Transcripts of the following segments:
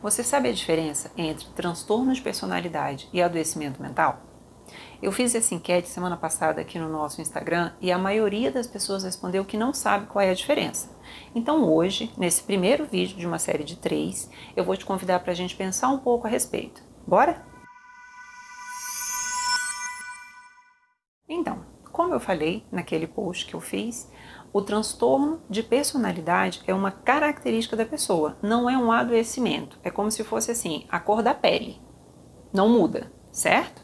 Você sabe a diferença entre transtorno de personalidade e adoecimento mental? Eu fiz essa enquete semana passada aqui no nosso Instagram e a maioria das pessoas respondeu que não sabe qual é a diferença. Então hoje, nesse primeiro vídeo de uma série de 3, eu vou te convidar para a gente pensar um pouco a respeito. Bora? Então, como eu falei naquele post que eu fiz, o transtorno de personalidade é uma característica da pessoa, não é um adoecimento. É como se fosse assim, a cor da pele. Não muda, certo?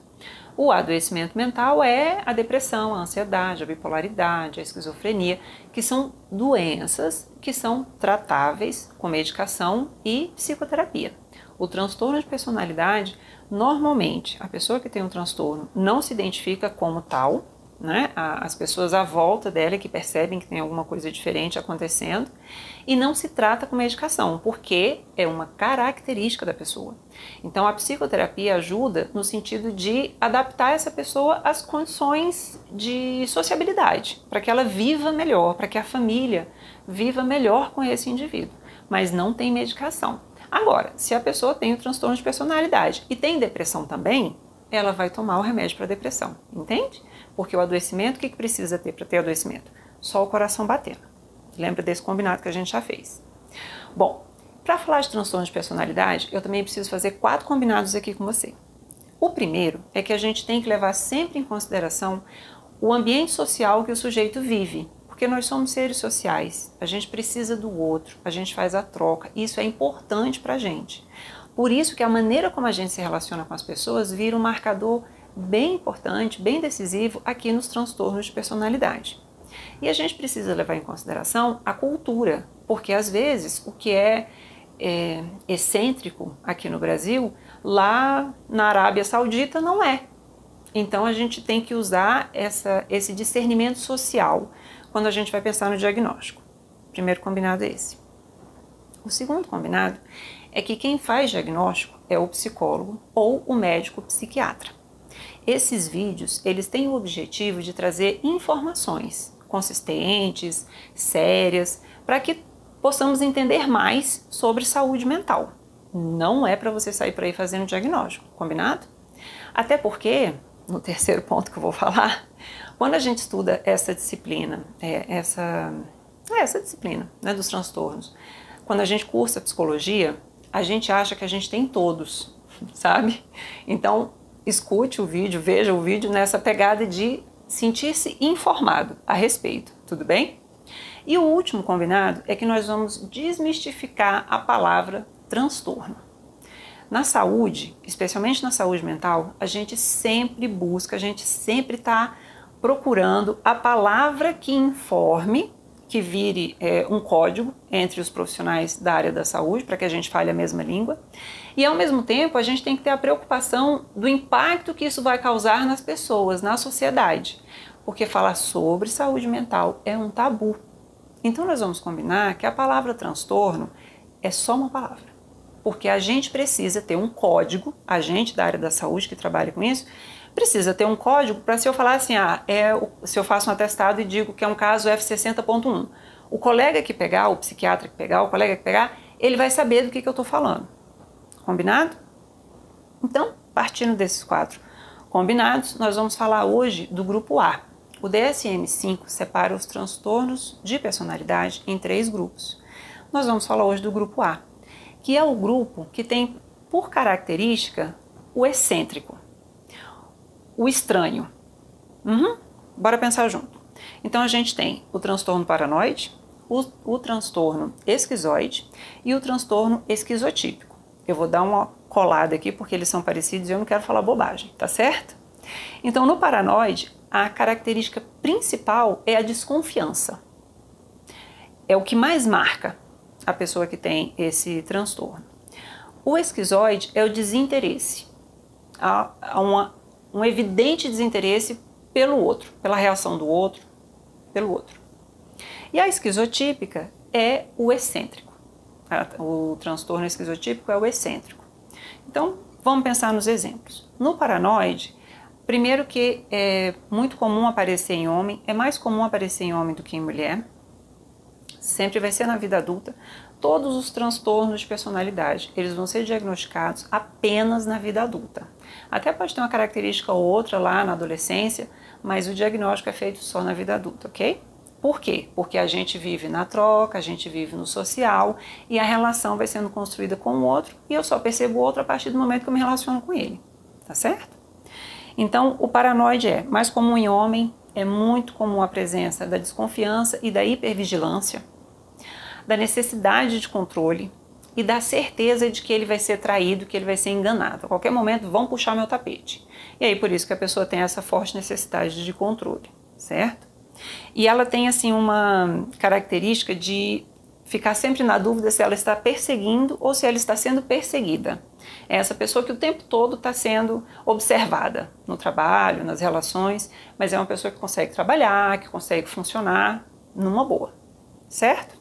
O adoecimento mental é a depressão, a ansiedade, a bipolaridade, a esquizofrenia, que são doenças que são tratáveis com medicação e psicoterapia. O transtorno de personalidade, normalmente, a pessoa que tem um transtorno não se identifica como tal, né? As pessoas à volta dela que percebem que tem alguma coisa diferente acontecendo e não se trata com medicação, porque é uma característica da pessoa. Então a psicoterapia ajuda no sentido de adaptar essa pessoa às condições de sociabilidade, para que ela viva melhor, para que a família viva melhor com esse indivíduo, mas não tem medicação. Agora, se a pessoa tem o transtorno de personalidade e tem depressão também, ela vai tomar o remédio para depressão, entende? Porque o adoecimento, o que precisa ter para ter adoecimento? Só o coração batendo. Lembra desse combinado que a gente já fez. Bom, para falar de transtorno de personalidade, eu também preciso fazer 4 combinados aqui com você. O primeiro é que a gente tem que levar sempre em consideração o ambiente social que o sujeito vive, porque nós somos seres sociais, a gente precisa do outro, a gente faz a troca, e isso é importante para a gente. Por isso que a maneira como a gente se relaciona com as pessoas vira um marcador bem importante, bem decisivo aqui nos transtornos de personalidade. E a gente precisa levar em consideração a cultura, porque às vezes o que é excêntrico aqui no Brasil, lá na Arábia Saudita não é. Então a gente tem que usar esse discernimento social quando a gente vai pensar no diagnóstico. O primeiro combinado é esse. O segundo combinado é que quem faz diagnóstico é o psicólogo ou o médico psiquiatra. Esses vídeos, eles têm o objetivo de trazer informações consistentes, sérias, para que possamos entender mais sobre saúde mental. Não é para você sair por aí fazendo diagnóstico, combinado? Até porque, no terceiro ponto que eu vou falar, quando a gente estuda essa disciplina, essa disciplina, né, dos transtornos, quando a gente cursa psicologia, a gente acha que a gente tem todos, sabe? Então, escute o vídeo, veja o vídeo nessa pegada de sentir-se informado a respeito, tudo bem? E o último combinado é que nós vamos desmistificar a palavra transtorno. Na saúde, especialmente na saúde mental, a gente sempre busca, a gente sempre está procurando a palavra que informe, que vire um código entre os profissionais da área da saúde, para que a gente fale a mesma língua. E ao mesmo tempo, a gente tem que ter a preocupação do impacto que isso vai causar nas pessoas, na sociedade. Porque falar sobre saúde mental é um tabu. Então nós vamos combinar que a palavra transtorno é só uma palavra. Porque a gente precisa ter um código, a gente da área da saúde que trabalha com isso, precisa ter um código para se eu falar assim, se eu faço um atestado e digo que é um caso F60.1, o colega que pegar, o psiquiatra que pegar, o colega que pegar, ele vai saber do que eu estou falando. Combinado? Então, partindo desses 4 combinados, nós vamos falar hoje do grupo A. O DSM-5 separa os transtornos de personalidade em 3 grupos. Nós vamos falar hoje do grupo A, que é o grupo que tem por característica o excêntrico, o estranho. Bora pensar junto. Então a gente tem o transtorno paranoide, o transtorno esquizoide e o transtorno esquizotípico. Eu vou dar uma colada aqui porque eles são parecidos e eu não quero falar bobagem, tá certo? Então no paranoide, a característica principal é a desconfiança. É o que mais marca a pessoa que tem esse transtorno. O esquizoide é o desinteresse. Há um evidente desinteresse pelo outro, pela reação do outro, pelo outro. E a esquizotípica é o excêntrico. O transtorno esquizotípico é o excêntrico. Então, vamos pensar nos exemplos. No paranoide, primeiro que é muito comum aparecer em homem, é mais comum aparecer em homem do que em mulher. Sempre vai ser na vida adulta, todos os transtornos de personalidade, eles vão ser diagnosticados apenas na vida adulta. Até pode ter uma característica ou outra lá na adolescência, mas o diagnóstico é feito só na vida adulta, ok? Por quê? Porque a gente vive na troca, a gente vive no social e a relação vai sendo construída com o outro e eu só percebo o outro a partir do momento que eu me relaciono com ele, tá certo? Então, o paranoide é mais comum em homem, é muito comum a presença da desconfiança e da hipervigilância, da necessidade de controle e da certeza de que ele vai ser traído, que ele vai ser enganado. A qualquer momento vão puxar meu tapete. E aí por isso que a pessoa tem essa forte necessidade de controle, certo? E ela tem assim uma característica de ficar sempre na dúvida se ela está perseguindo ou se ela está sendo perseguida. É essa pessoa que o tempo todo está sendo observada no trabalho, nas relações, mas é uma pessoa que consegue trabalhar, que consegue funcionar numa boa, certo?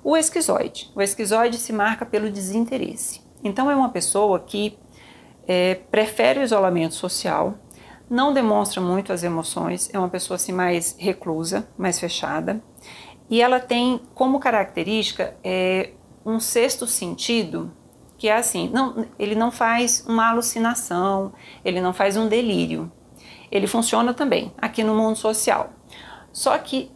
O esquizoide. O esquizoide se marca pelo desinteresse. Então é uma pessoa que prefere o isolamento social, não demonstra muito as emoções, é uma pessoa assim mais reclusa, mais fechada, e ela tem como característica um sexto sentido, que é assim, ele não faz uma alucinação, ele não faz um delírio, ele funciona também aqui no mundo social. Só que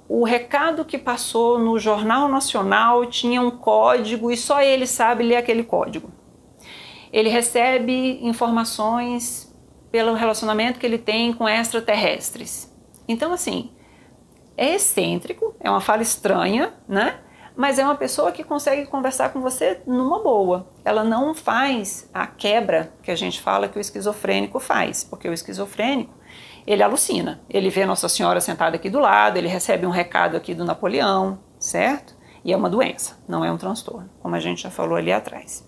o recado que passou no Jornal Nacional tinha um código e só ele sabe ler aquele código. Ele recebe informações pelo relacionamento que ele tem com extraterrestres. Então, assim, é excêntrico, é uma fala estranha, né? Mas é uma pessoa que consegue conversar com você numa boa. Ela não faz a quebra que a gente fala que o esquizofrênico faz, porque o esquizofrênico, ele alucina. Ele vê Nossa Senhora sentada aqui do lado, ele recebe um recado aqui do Napoleão, certo? E é uma doença, não é um transtorno, como a gente já falou ali atrás.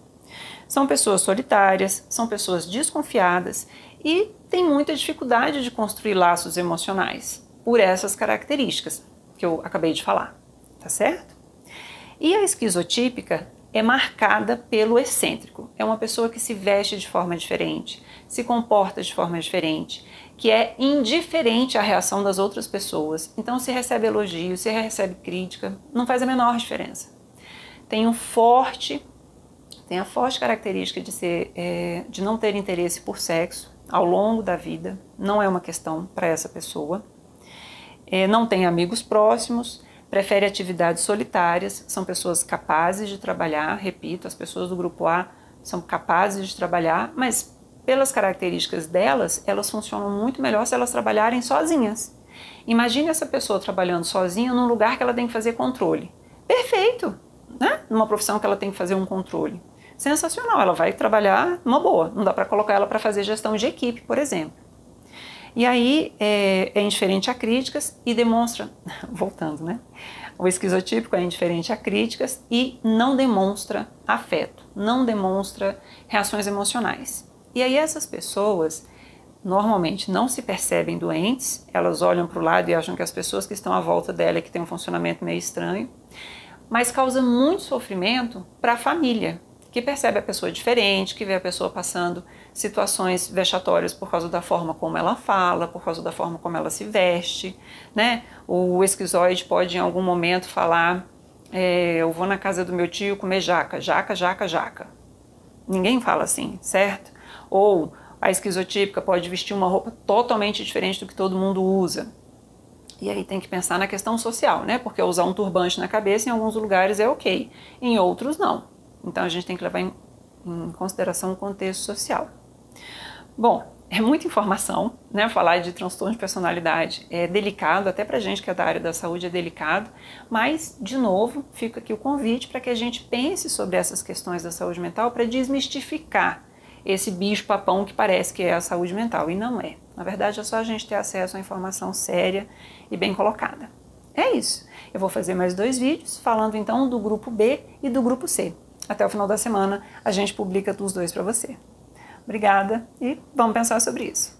São pessoas solitárias, são pessoas desconfiadas e têm muita dificuldade de construir laços emocionais por essas características que eu acabei de falar, tá certo? E a esquizotípica é marcada pelo excêntrico. É uma pessoa que se veste de forma diferente, se comporta de forma diferente, que é indiferente à reação das outras pessoas. Então, se recebe elogio, se recebe crítica, não faz a menor diferença. Tem a forte característica de não ter interesse por sexo ao longo da vida, não é uma questão para essa pessoa. Não tem amigos próximos, prefere atividades solitárias, são pessoas capazes de trabalhar, repito, as pessoas do grupo A são capazes de trabalhar, mas pelas características delas, elas funcionam muito melhor se elas trabalharem sozinhas. Imagine essa pessoa trabalhando sozinha num lugar que ela tem que fazer controle. Perfeito, né? Numa profissão que ela tem que fazer um controle. Sensacional, ela vai trabalhar numa boa, não dá para colocar ela para fazer gestão de equipe, por exemplo. E aí é indiferente a críticas e demonstra, voltando, né? O esquizotípico é indiferente a críticas e não demonstra afeto, não demonstra reações emocionais. E aí essas pessoas normalmente não se percebem doentes, elas olham para o lado e acham que as pessoas que estão à volta dela é que tem um funcionamento meio estranho, mas causa muito sofrimento para a família, que percebe a pessoa diferente, que vê a pessoa passando situações vexatórias por causa da forma como ela fala, por causa da forma como ela se veste, né? O esquizoide pode em algum momento falar, eu vou na casa do meu tio comer jaca, jaca, jaca, jaca. Ninguém fala assim, certo? Ou a esquizotípica pode vestir uma roupa totalmente diferente do que todo mundo usa. E aí tem que pensar na questão social, né? Porque usar um turbante na cabeça em alguns lugares é ok, em outros não. Então a gente tem que levar em consideração o contexto social. Bom, é muita informação, né? Falar de transtorno de personalidade é delicado, até pra gente que é da área da saúde é delicado, mas, de novo, fica aqui o convite para que a gente pense sobre essas questões da saúde mental para desmistificar esse bicho-papão que parece que é a saúde mental, e não é. Na verdade, é só a gente ter acesso a informação séria e bem colocada. É isso. Eu vou fazer mais 2 vídeos falando então do grupo B e do grupo C. Até o final da semana a gente publica os 2 para você. Obrigada e vamos pensar sobre isso.